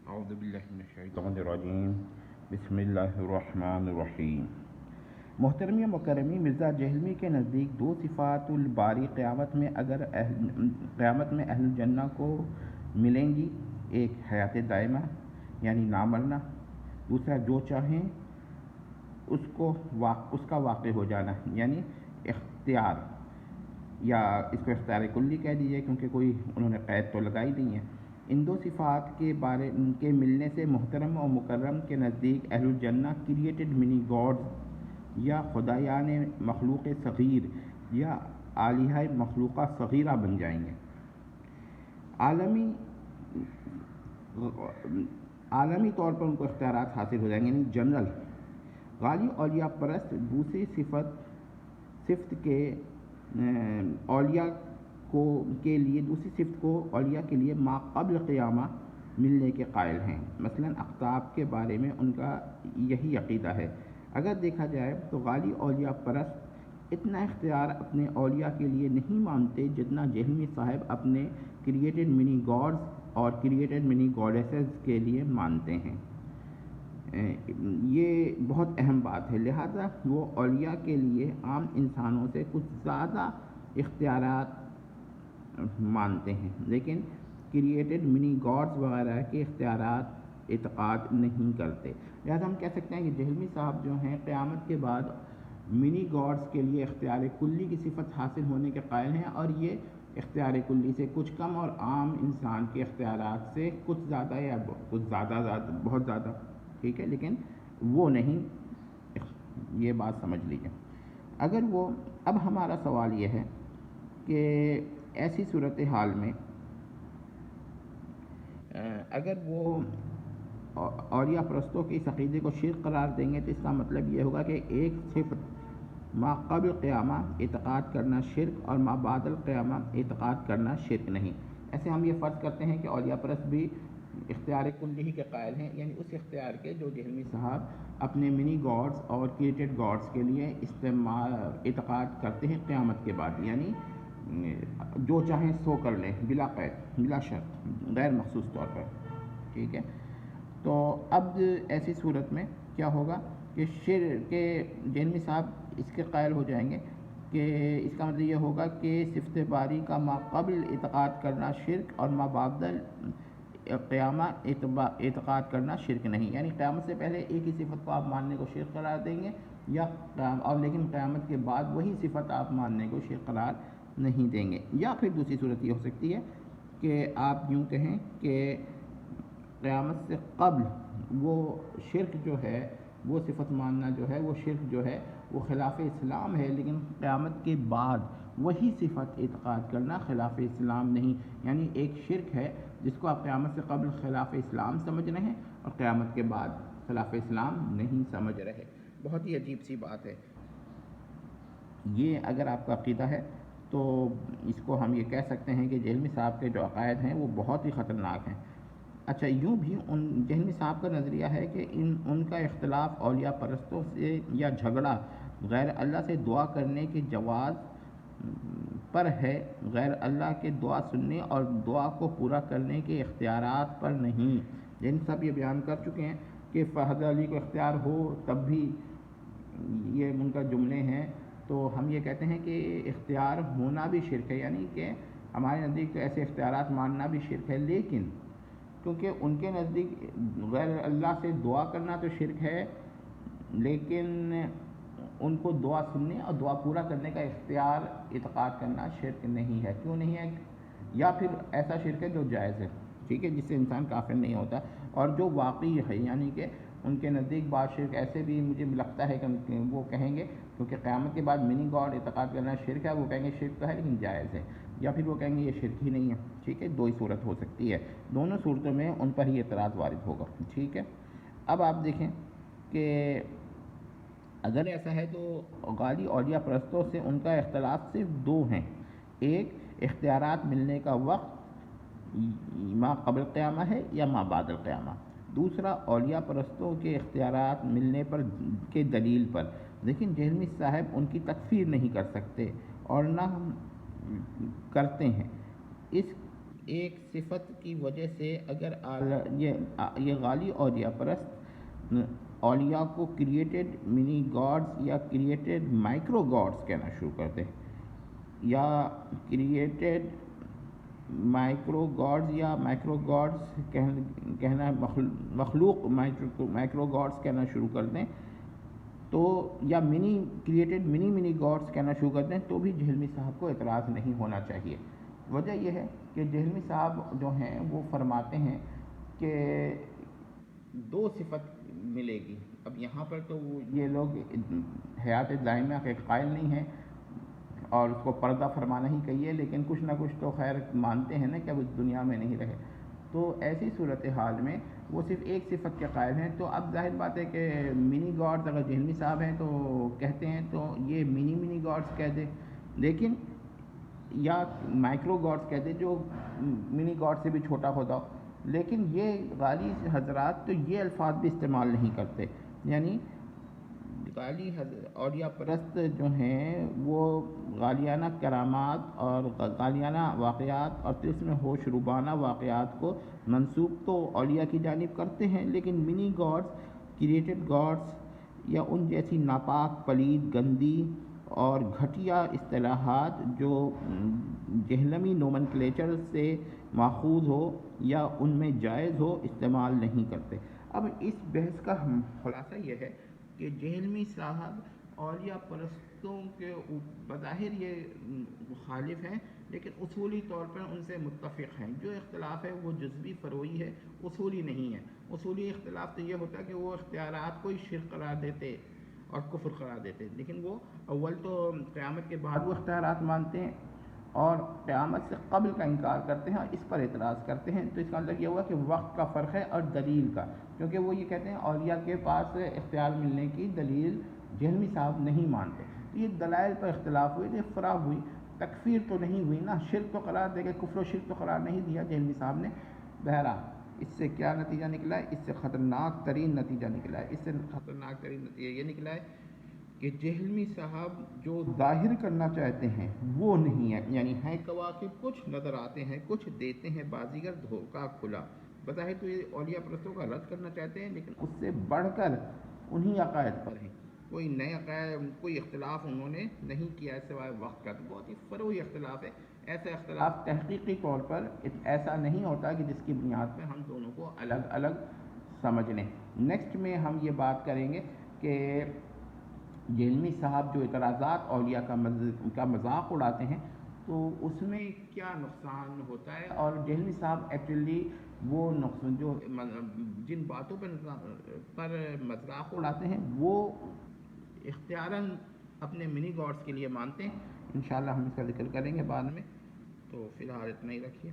اعوذ باللہ من الشیطان الرجیم بسم اللہ الرحمن الرحیم۔ محترم مکرمی، مرزا جہلمی کے نزدیک دو صفات الباری قیامت میں اہل الجنہ کو ملیں گی، ایک حیات دائمہ یعنی نہ مرنا، دوسرا جو چاہیں اس کا واقع ہو جانا یعنی اختیار، یا اس کو اختیار کلی کہہ دیجیے کیونکہ کوئی انہوں نے قید تو لگائی نہیں ہے۔ ان دو صفات کے ملنے سے محترم اور مکرم کے نزدیک اہل الجنہ کریٹڈ منی گاڈز یا خدایان مخلوق صغیر یا الہہ مخلوقہ صغیرہ بن جائیں گے۔ عالمی طور پر ان کو اختیارات حاصل ہو جائیں گے، یعنی جنرل۔ غالی اولیاء پرست دوسری صفت کے اولیاء کے لیے ما قبل قیامہ ملنے کے قائل ہیں۔ مثلا اقطاب کے بارے میں ان کا یہی عقیدہ ہے۔ اگر دیکھا جائے تو غالی اولیاء پرست اتنا اختیار اپنے اولیاء کے لیے نہیں مانتے جتنا جہلمی صاحب اپنے کریٹڈ منی گاڈز اور کریٹڈ منی گاڈیسز کے لیے مانتے ہیں۔ یہ بہت اہم بات ہے، لہذا وہ اولیاء کے لیے عام انسانوں سے کچھ زیادہ اختیارات مانتے ہیں، لیکن کریٹڈ منی گاڈز وغیرہ کے اختیارات اعتقاد نہیں کرتے۔ لہذا ہم کہہ سکتے ہیں کہ جہلمی صاحب جو ہیں قیامت کے بعد منی گاڈز کے لیے اختیار کلی کی صفت حاصل ہونے کے قائل ہیں، اور یہ اختیار کلی سے کچھ کم اور عام انسان کے اختیارات سے کچھ زیادہ یا بہت زیادہ، ٹھیک ہے، لیکن وہ نہیں، یہ بات سمجھ لیجیے۔ اب ہمارا سوال یہ ہے کہ ایسی صورتحال میں اگر وہ اولیاء پرستوں کے اس عقیدے کو شرک قرار دیں گے تو اس کا مطلب یہ ہوگا کہ ایک صفت ما قبل قیامہ اعتقاد کرنا شرک اور ما بعد القیامہ اعتقاد کرنا شرک نہیں۔ ایسے ہم یہ فرض کرتے ہیں کہ اولیاء پرست بھی اختیار کلی کے قائل ہیں، یعنی اس اختیار کے جو جہلمی صاحب اپنے منی گاڈز اور کریٹڈ گاڈز کے لیے اعتقاد کرتے ہیں قیامت کے بعد، یعنی جو چاہیں سو کر لیں بلا قید بلا شرط غیر مخصوص طور پر، ٹھیک ہے۔ تو اب ایسی صورت میں کیا ہوگا کہ جہلمی صاحب اس کے قائل ہو جائیں گے کہ اس کا مطلب یہ ہوگا کہ صفت باری کا ما قبل اعتقاد کرنا شرک اور ما بعد قیامہ اعتقاد کرنا شرک نہیں، یعنی قیامت سے پہلے ایک ہی صفت کو آپ ماننے کو شرک قرار دیں گے لیکن قیامت کے بعد وہی صفت آپ ماننے کو شرک قرار نہیں دیں گے۔ یا پھر دوسری صورت یہ ہو سکتی ہے کہ آپ یوں کہیں کہ قیامت سے قبل وہ شرک جو ہے، وہ صفت ماننا جو ہے، وہ شرک جو ہے وہ خلاف اسلام ہے، لیکن قیامت کے بعد وہی صفت اعتقاد کرنا خلاف اسلام نہیں، یعنی ایک شرک ہے جس کو آپ قیامت سے قبل خلاف اسلام سمجھ رہے ہیں اور قیامت کے بعد خلاف اسلام نہیں سمجھ رہے۔ بہت ہی عجیب سی بات ہے یہ۔ اگر آپ کا عقیدہ ہے تو اس کو ہم یہ کہہ سکتے ہیں کہ جہلمی صاحب کے جو عقائد ہیں وہ بہت ہی خطرناک ہیں۔ اچھا، یوں بھی جہلمی صاحب کا نظریہ ہے کہ ان کا اختلاف اولیاء پرستوں سے یا جھگڑا غیر اللہ سے دعا کرنے کے جواز پر ہے، غیر اللہ کے دعا سننے اور دعا کو پورا کرنے کے اختیارات پر نہیں۔ جہلمی صاحب یہ بیان کر چکے ہیں کہ فہد علی کو اختیار ہو تب بھی، یہ ان کا جملے ہیں، تو ہم یہ کہتے ہیں کہ اختیار ہونا بھی شرک ہے، یعنی کہ ہمارے نزدیک تو ایسے اختیارات ماننا بھی شرک ہے، لیکن کیونکہ ان کے نزدیک غیر اللہ سے دعا کرنا تو شرک ہے، لیکن ان کو دعا سننے اور دعا پورا کرنے کا اختیار اعتقاد کرنا شرک نہیں ہے۔ کیوں نہیں ہے؟ یا پھر ایسا شرک ہے جو جائز ہے، ٹھیک ہے، جس سے انسان کافر نہیں ہوتا، اور جو واقعی ہے، یعنی کہ ان کے نزدیک بعض شرک ایسے بھی مجھے لگتا ہے کہ وہ کہیں گے کیونکہ قیامت کے بعد منی گاڈ اعتقاد کرنا شرک ہے، وہ کہیں گے شرک تو ہے لیکن جائز ہے، یا پھر وہ کہیں گے یہ شرک ہی نہیں ہے، ٹھیک ہے۔ دو ہی صورت ہو سکتی ہے، دونوں صورتوں میں ان پر ہی اعتراض وارد ہوگا، ٹھیک ہے۔ اب آپ دیکھیں کہ اگر ایسا ہے تو غالی اولیاء پرستوں سے ان کا اختلاف صرف دو ہیں، ایک اختیارات ملنے کا وقت ما قبل قیامہ ہے یا ما بعد القیامہ، دوسرا اولیاء پرستوں کے اختیارات ملنے پر کے دلیل پر، لیکن جہلمی صاحب ان کی تکفیر نہیں کر سکتے اور نہ کرتے ہیں۔ اس ایک صفت کی وجہ سے اگر یہ غالی اولیاء پرست اولیاء کو کریٹڈ منی گاڈز یا کریٹڈ مائکرو گاڈز کہنا شروع کر دیں، یا کریٹڈ مائکرو گاڈز یا مائکرو گاڈز کہنا مخلوق مائکرو گاڈز کہنا شروع کر دیں، تو یا منی گاڈز کہنا شروع کر دیں، تو بھی جہلمی صاحب کو اعتراض نہیں ہونا چاہیے۔ وجہ یہ ہے کہ جہلمی صاحب جو ہیں وہ فرماتے ہیں کہ دو صفت ملے گی۔ اب یہاں پر تو یہ لوگ حیات دائمہ کے قائل نہیں ہیں اور اس کو پردہ فرمانا ہی کہیے، لیکن کچھ نہ کچھ تو خیر مانتے ہیں نا کہ اب اس دنیا میں نہیں رہے، تو ایسی صورتحال میں وہ صرف ایک صفت کے قائل ہیں۔ تو اب ظاہر بات ہے کہ منی گاڈز اگر جہلمی صاحب ہیں تو کہتے ہیں تو یہ منی گاڈز کہہ دے، لیکن یا مائکرو گاڈز کہہ دے جو منی گاڈ سے بھی چھوٹا ہوتا ہو، لیکن یہ غالی حضرات تو یہ الفاظ بھی استعمال نہیں کرتے، یعنی غالی اولیاء پرست جو ہیں وہ غالیانہ کرامات اور غالیانہ واقعات اور طلسم ہوش روبانہ واقعات کو منسوب تو اولیاء کی جانب کرتے ہیں، لیکن منی گاڈز کریٹڈ گاڈز یا ان جیسی ناپاک پلید گندی اور گھٹیا اصطلاحات جو جہلمی نومنکلیچر سے ماخوذ ہو یا ان میں جائز ہو استعمال نہیں کرتے۔ اب اس بحث کا خلاصہ یہ ہے کہ جہلمی صاحب اولیاء پرستوں کے بظاہر یہ مخالف ہیں، لیکن اصولی طور پر ان سے متفق ہیں۔ جو اختلاف ہے وہ جزوی فروعی ہے، اصولی نہیں ہے۔ اصولی اختلاف تو یہ ہوتا ہے کہ وہ اختیارات کو ہی شرک قرار دیتے اور کفر قرار دیتے، لیکن وہ اول تو قیامت کے بعد وہ اختیارات مانتے ہیں اور قیامت سے قبل کا انکار کرتے ہیں اور اس پر اعتراض کرتے ہیں۔ تو اس کا مطلب یہ ہوا کہ وقت کا فرق ہے اور دلیل کا، کیونکہ وہ یہ کہتے ہیں اولیاء کے پاس اختیار ملنے کی دلیل جہلمی صاحب نہیں مانتے۔ تو یہ دلائل پر اختلاف ہوئے، یہ فراغ ہوئی، تکفیر تو نہیں ہوئی نا، شرک تو قرار دے گئے، کفر و شرک تو قرار نہیں دیا جہلمی صاحب نے۔ بہرحال اس سے کیا نتیجہ نکلا ہے؟ اس سے خطرناک ترین نتیجہ نکلا ہے، اس سے خطرناک ترین نتیجہ یہ نکلا ہے کہ جہلمی صاحب جو ظاہر کرنا چاہتے ہیں وہ نہیں ہے، یعنی ہیں کواکب، کچھ نظر آتے ہیں، کچھ دیتے ہیں بازیگر دھوکہ کھلا۔ بظاہر تو یہ اولیاء پرستوں کا رد کرنا چاہتے ہیں، لیکن اس سے بڑھ کر انہی عقائد پر ہیں، کوئی نئے عقائد، کوئی اختلاف انہوں نے نہیں کیا ہے سوائے وقت کا۔ تو بہت ہی فروعی اختلاف ہے۔ ایسا اختلاف تحقیقی طور پر ایسا نہیں ہوتا کہ جس کی بنیاد پہ ہم دونوں کو الگ الگ سمجھ لیں۔ نیکسٹ میں ہم یہ بات کریں گے کہ جہلمی صاحب جو اعتراضات اولیاء کا مذاق اڑاتے ہیں تو اس میں کیا نقصان ہوتا ہے، اور جہلمی صاحب ایکچولی وہ نقصان جو جن باتوں پر مذاق اڑاتے ہیں وہ اختیاراً اپنے منی گاڈز کے لیے مانتے ہیں۔ انشاءاللہ ہم اس کا ذکر کریں گے بعد میں، تو فی الحال اتنا ہی رکھیے۔